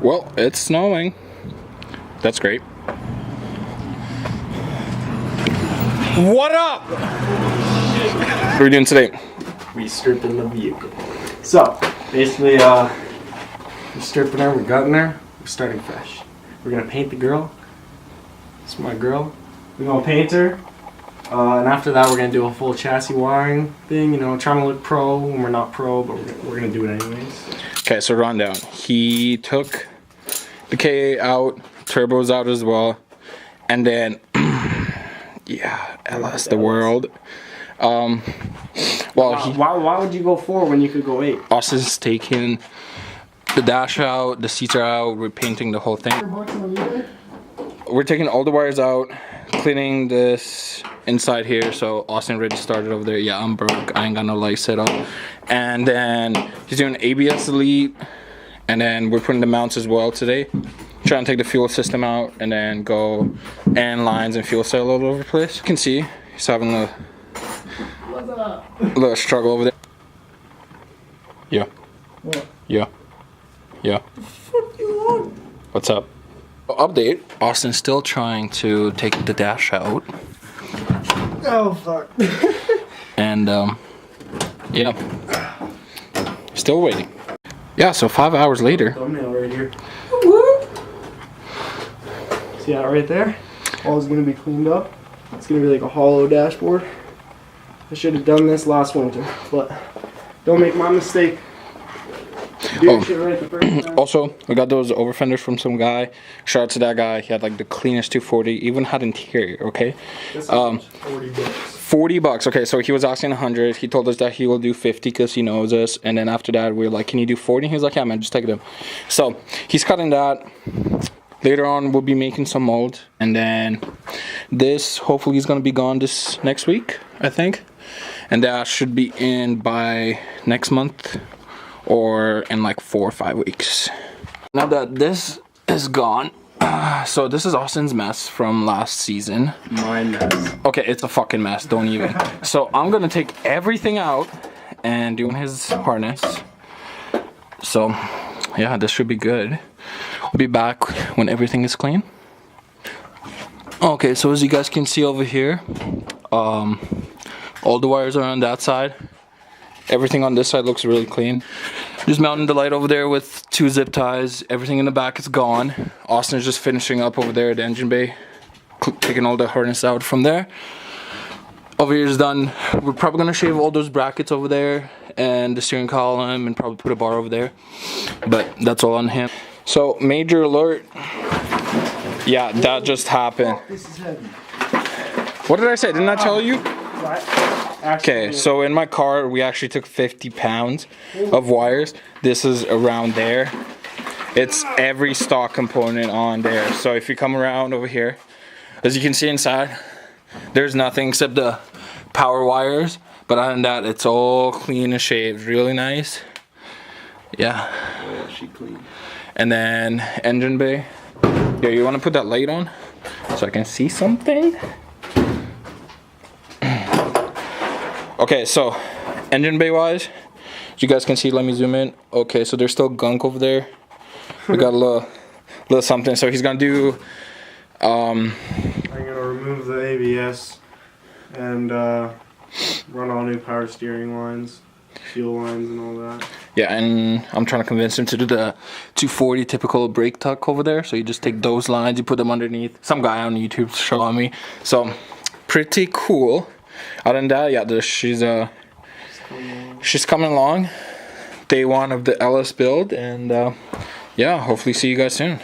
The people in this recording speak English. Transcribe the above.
Well, it's snowing. That's great. What up? What are we doing today? We stripping the vehicle. So, basically, we're stripping her, we're gutting her, we're starting fresh. We're gonna paint the girl. This is my girl. We're gonna paint her. And after that, we're gonna do a full chassis wiring thing, you know, trying to look pro when we're not pro, but we're gonna do it anyways. Okay, so rundown. He took the KA out, turbo's out as well, and then, yeah, LS the world. Well, why would you go 4 when you could go 8? Austin's taking the dash out, the seats are out, we're painting the whole thing. We're taking all the wires out, cleaning this inside here, so Austin already started over there. Yeah, I'm broke, I ain't got no light set up. And then he's doing ABS delete, and then we're putting the mounts as well today. Trying to take the fuel system out and then go and lines and fuel cell all over the place. You can see he's having a little struggle over there. Yeah. What? Yeah. Yeah. What the fuck you want? What's up? Update. Austin's still trying to take the dash out. Oh fuck. And yeah. Still waiting. Yeah, so 5 hours later. Thumbnail right here. See that right there? All is gonna be cleaned up. It's gonna be like a hollow dashboard. I should have done this last winter, but don't make my mistake. Do shit right the first time. Also, we got those over fenders from some guy. Shout out to that guy. He had like the cleanest 240, even had interior, okay? 40 bucks. 40 bucks. Okay, so he was asking 100. He told us that he will do 50 because he knows us. And then after that, we were like, can you do 40? He was like, yeah, man, just take them. So he's cutting that. Later on, we'll be making some mold. And then this, hopefully, is going to be gone this next week, I think. And that should be in by next month or in like 4 or 5 weeks. Now that this is gone, so this is Austin's mess from last season. My mess. Okay, it's a fucking mess, don't even. So I'm gonna take everything out and do his harness. So yeah, this should be good. We'll be back when everything is clean. Okay, so as you guys can see over here, all the wires are on that side. Everything on this side looks really clean. Just mounting the light over there with 2 zip ties. Everything in the back is gone. Austin is just finishing up over there at the engine bay, taking all the harness out from there. Over here is done. We're probably gonna shave all those brackets over there and the steering column and probably put a bar over there. But that's all on him. So major alert. Yeah, that just happened. This is heavy. What did I say? Didn't I tell you? What? Okay, so in my car, we actually took 50 pounds of wires. This is around there. It's every stock component on there. So if you come around over here, as you can see inside, there's nothing except the power wires. But other than that, it's all clean and shaved, really nice. Yeah. Yeah, she clean. And then engine bay. Yeah, you want to put that light on so I can see something? Okay, so engine bay wise, as you guys can see, let me zoom in. Okay, so there's still gunk over there. We got a little something. So he's gonna do. I'm gonna remove the ABS and run all new power steering lines, fuel lines, and all that. Yeah, and I'm trying to convince him to do the 240 typical brake tuck over there. So you just take those lines, you put them underneath. Some guy on YouTube showing me. So pretty cool. Other than that, yeah, she's coming along. Day 1 of the LS build, and yeah, hopefully see you guys soon.